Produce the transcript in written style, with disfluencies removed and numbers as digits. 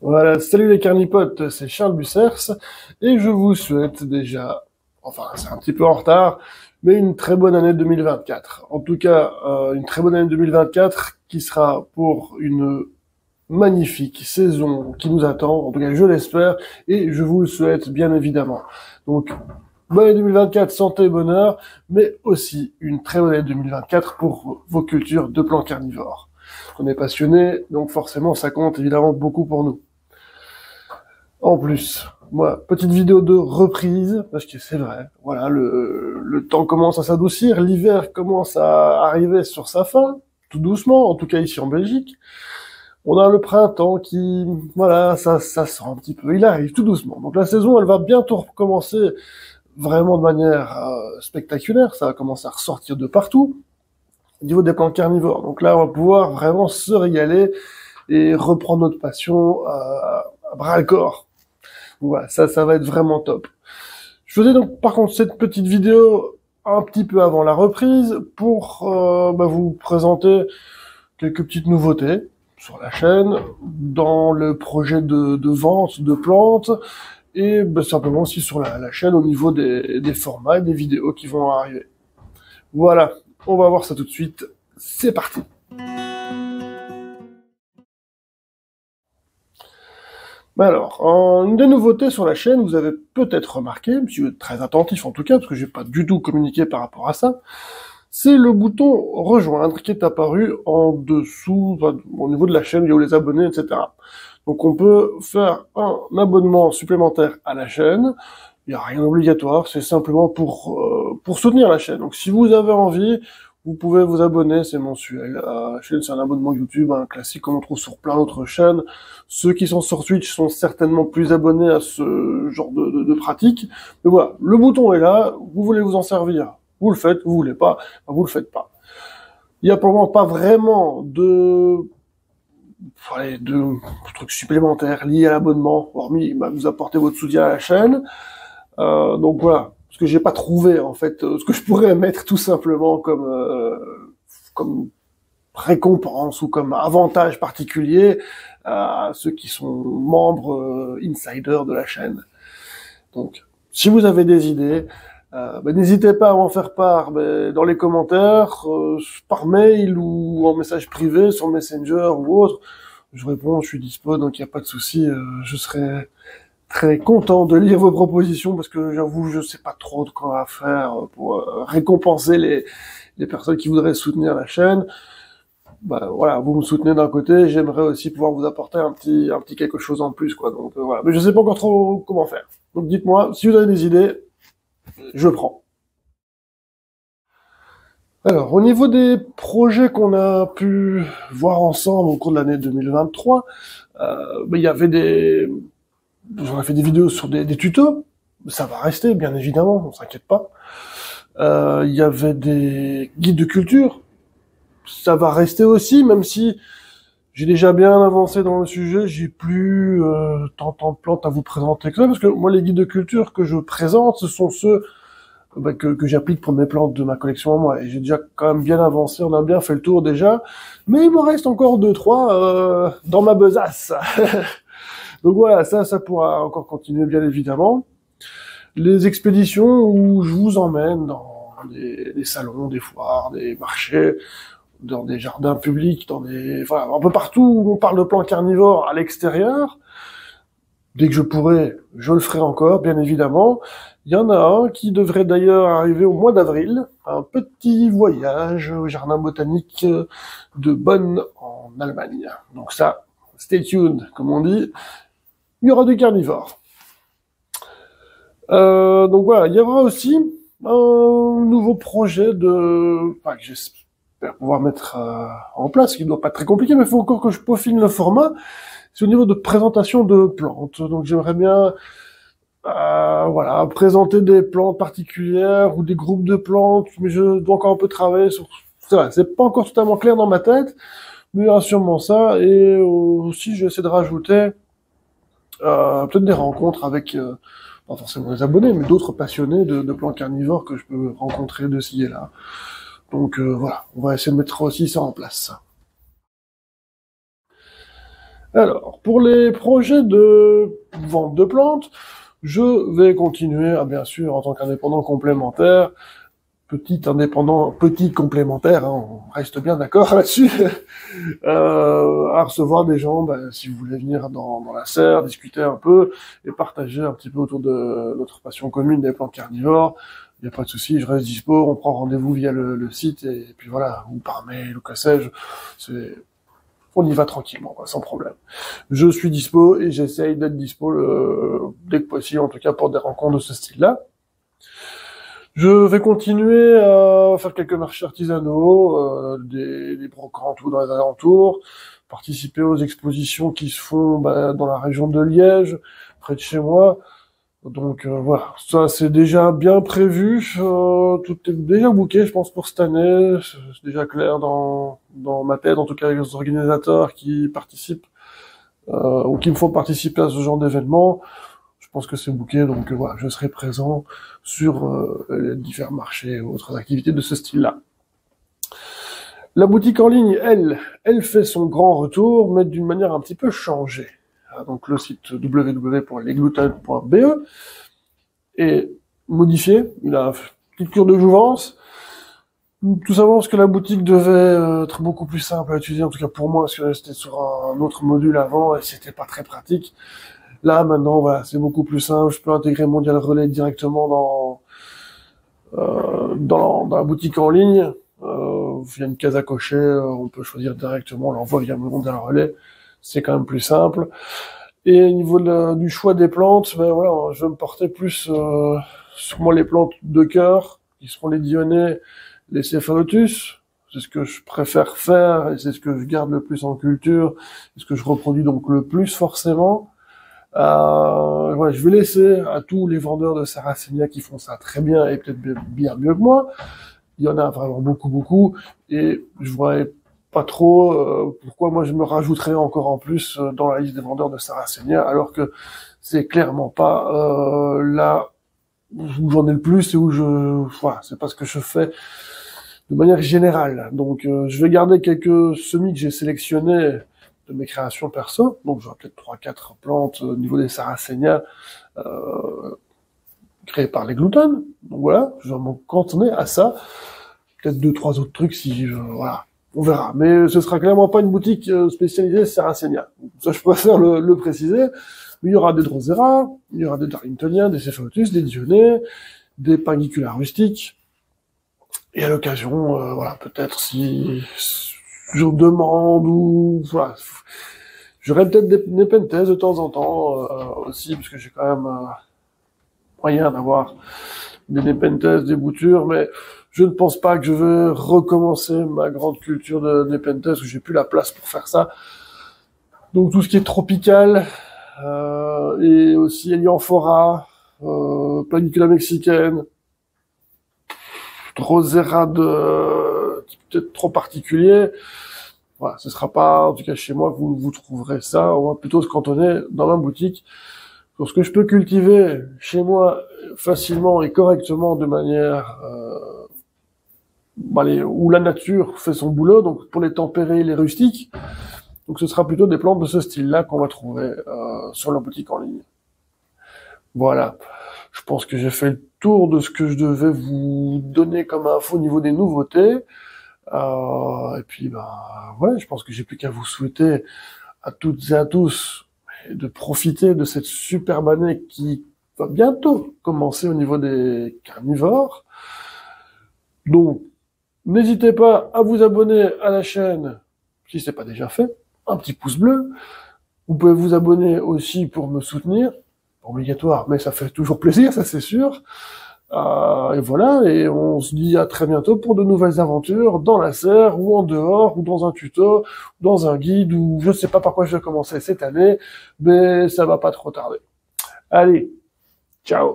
Voilà, salut les carnipotes, c'est Charles Bussers et je vous souhaite déjà, enfin c'est un petit peu en retard, mais une très bonne année 2024. En tout cas, une très bonne année 2024 qui sera pour une magnifique saison qui nous attend, en tout cas je l'espère, et je vous le souhaite bien évidemment. Donc, bonne année 2024, santé et bonheur, mais aussi une très bonne année 2024 pour vos cultures de plants carnivores. On est passionnés, donc forcément ça compte évidemment beaucoup pour nous. En plus, moi, petite vidéo de reprise, parce que c'est vrai, voilà, le temps commence à s'adoucir, l'hiver commence à arriver sur sa fin, tout doucement, en tout cas ici en Belgique. On a le printemps qui, voilà, ça sent un petit peu, il arrive tout doucement. Donc la saison, elle va bientôt recommencer vraiment de manière spectaculaire, ça va commencer à ressortir de partout, au niveau des plantes carnivores. Donc là, on va pouvoir vraiment se régaler et reprendre notre passion à bras le corps. Voilà, ça va être vraiment top. Je faisais donc par contre cette petite vidéo un petit peu avant la reprise pour vous présenter quelques petites nouveautés sur la chaîne, dans le projet de vente de plantes, et simplement aussi sur la chaîne au niveau des formats et des vidéos qui vont arriver. Voilà, on va voir ça tout de suite. C'est parti. Alors, une des nouveautés sur la chaîne, vous avez peut-être remarqué, si vous êtes très attentif en tout cas, parce que j'ai pas du tout communiqué par rapport à ça, c'est le bouton rejoindre qui est apparu en dessous, enfin, au niveau de la chaîne, il y a les abonnés, etc. Donc on peut faire un abonnement supplémentaire à la chaîne, il n'y a rien d'obligatoire, c'est simplement pour soutenir la chaîne. Donc si vous avez envie, vous pouvez vous abonner, c'est mensuel. La chaîne, c'est un abonnement YouTube, un classique comme on trouve sur plein d'autres chaînes. Ceux qui sont sur Twitch sont certainement plus abonnés à ce genre de pratique. Mais voilà, le bouton est là, vous voulez vous en servir, vous le faites, vous voulez pas, vous le faites pas. Il y a pour le moment pas vraiment de trucs supplémentaires liés à l'abonnement, hormis vous apporter votre soutien à la chaîne. Donc voilà, parce que j'ai pas trouvé en fait ce que je pourrais mettre tout simplement comme récompense ou comme avantage particulier à ceux qui sont membres insiders de la chaîne. Donc, si vous avez des idées, n'hésitez pas à m'en faire part dans les commentaires, par mail ou en message privé sur Messenger ou autre. Je réponds, je suis dispo, donc il n'y a pas de souci. Je serai très content de lire vos propositions parce que j'avoue, je sais pas trop de quoi faire pour récompenser les personnes qui voudraient soutenir la chaîne. Voilà, vous me soutenez d'un côté, j'aimerais aussi pouvoir vous apporter un petit quelque chose en plus, quoi. Donc voilà, mais je sais pas encore trop comment faire. Donc dites-moi, si vous avez des idées, je prends. Alors, au niveau des projets qu'on a pu voir ensemble au cours de l'année 2023, il y avait j'en ai fait des vidéos sur des tutos, ça va rester, bien évidemment, on s'inquiète pas. Il y avait des guides de culture, ça va rester aussi, même si j'ai déjà bien avancé dans le sujet, j'ai plus tant de plantes à vous présenter que ça, parce que moi, les guides de culture que je présente, ce sont ceux que j'applique pour mes plantes de ma collection à moi. Et j'ai déjà quand même bien avancé, on a bien fait le tour déjà, mais il me reste encore 2-3 dans ma besace. Donc voilà, ça pourra encore continuer, bien évidemment. Les expéditions où je vous emmène dans des salons, des foires, des marchés, dans des jardins publics, voilà, un peu partout où on parle de plants carnivores à l'extérieur. Dès que je pourrai, je le ferai encore, bien évidemment. Il y en a un qui devrait d'ailleurs arriver au mois d'avril, un petit voyage au jardin botanique de Bonn en Allemagne. Donc ça, stay tuned, comme on dit. Il y aura du carnivore. Donc voilà, il y aura aussi un nouveau projet que j'espère pouvoir mettre en place, qui ne doit pas être très compliqué, mais il faut encore que je peaufine le format. C'est au niveau de présentation de plantes. Donc j'aimerais bien présenter des plantes particulières ou des groupes de plantes, mais je dois encore un peu travailler sur... C'est vrai, c'est pas encore totalement clair dans ma tête, mais il y aura sûrement ça. Et aussi, je vais essayer de rajouter peut-être des rencontres avec... pas forcément des abonnés, mais d'autres passionnés de plantes carnivores que je peux rencontrer de ci et là. Donc voilà, on va essayer de mettre aussi ça en place. Alors, pour les projets de vente de plantes, je vais continuer, bien sûr, en tant qu'indépendant complémentaire, petit complémentaire, hein, on reste bien d'accord là-dessus, à recevoir des gens, si vous voulez venir dans la serre, discuter un peu et partager un petit peu autour de notre passion commune des plantes carnivores. Il n'y a pas de souci, je reste dispo, on prend rendez-vous via le site et puis voilà, ou par mail ou que sais-je. On y va tranquillement, quoi, sans problème. Je suis dispo et j'essaye d'être dispo dès que possible, en tout cas pour des rencontres de ce style-là. Je vais continuer à faire quelques marchés artisanaux, des brocantes ou dans les alentours, participer aux expositions qui se font dans la région de Liège, près de chez moi. Donc voilà, ça c'est déjà bien prévu, tout est déjà booké, je pense, pour cette année. C'est déjà clair dans ma tête, en tout cas avec les organisateurs qui participent ou qui me font participer à ce genre d'événement. Je pense que c'est booké, donc voilà, je serai présent sur les différents marchés ou autres activités de ce style-là. La boutique en ligne, elle fait son grand retour, mais d'une manière un petit peu changée. Donc le site www.lesgluten.be est modifié, il a une petite cure de jouvence, tout simplement parce que la boutique devait être beaucoup plus simple à utiliser, en tout cas pour moi, parce que c'était sur un autre module avant et c'était pas très pratique. Là, maintenant, voilà, c'est beaucoup plus simple, je peux intégrer Mondial Relais directement dans la boutique en ligne, via une case à cocher, on peut choisir directement l'envoi via Mondial Relais, c'est quand même plus simple. Et au niveau du choix des plantes, voilà, je vais me porter plus sur moi les plantes de cœur, qui seront les Dionnées, les Cephalotus. C'est ce que je préfère faire et c'est ce que je garde le plus en culture, et ce que je reproduis donc le plus forcément. Voilà, je vais laisser à tous les vendeurs de Sarracenia qui font ça très bien et peut-être bien mieux que moi. Il y en a vraiment beaucoup et je voudrais pas trop pourquoi moi je me rajouterais encore en plus dans la liste des vendeurs de Sarracenia alors que c'est clairement pas là où j'en ai le plus et où voilà, c'est pas ce que je fais de manière générale. Donc je vais garder quelques semis que j'ai sélectionnés de mes créations perso, donc j'aurai peut-être 3-4 plantes au niveau des Sarracenia créées par les gluten. Donc voilà, je vais m'en cantonner à ça. Peut-être 2-3 autres trucs si voilà. On verra. Mais ce sera clairement pas une boutique spécialisée Sarracenia. Ça, je préfère le préciser. Mais il y aura des Drosera, il y aura des Darlingtoniens, des Cephalotus, des Dionnées, des Pangicula rustiques. Et à l'occasion, voilà, peut-être si je demande ou voilà. J'aurai peut-être des Nepenthes de temps en temps aussi, parce que j'ai quand même moyen d'avoir des Nepenthes, des boutures, mais je ne pense pas que je vais recommencer ma grande culture de Nepenthes, où j'ai plus la place pour faire ça. Donc tout ce qui est tropical, et aussi Elianphora, Panicula mexicaine, Drosera peut-être trop particulier. Voilà, ce sera pas, en tout cas chez moi, que vous trouverez ça. On va plutôt se cantonner dans ma boutique sur ce que je peux cultiver chez moi facilement et correctement de manière où la nature fait son boulot, donc pour les tempérés, les rustiques. Donc ce sera plutôt des plantes de ce style-là qu'on va trouver sur la boutique en ligne. Voilà. Je pense que j'ai fait le tour de ce que je devais vous donner comme info au niveau des nouveautés. Et puis, ouais, je pense que j'ai plus qu'à vous souhaiter à toutes et à tous de profiter de cette superbe année qui va bientôt commencer au niveau des carnivores. Donc, n'hésitez pas à vous abonner à la chaîne si c'est pas déjà fait. Un petit pouce bleu. Vous pouvez vous abonner aussi pour me soutenir. Obligatoire, mais ça fait toujours plaisir, ça c'est sûr. Et voilà, et on se dit à très bientôt pour de nouvelles aventures dans la serre, ou en dehors, ou dans un tuto, ou dans un guide, ou je sais pas par quoi je vais commencer cette année, mais ça va pas trop tarder. Allez, ciao!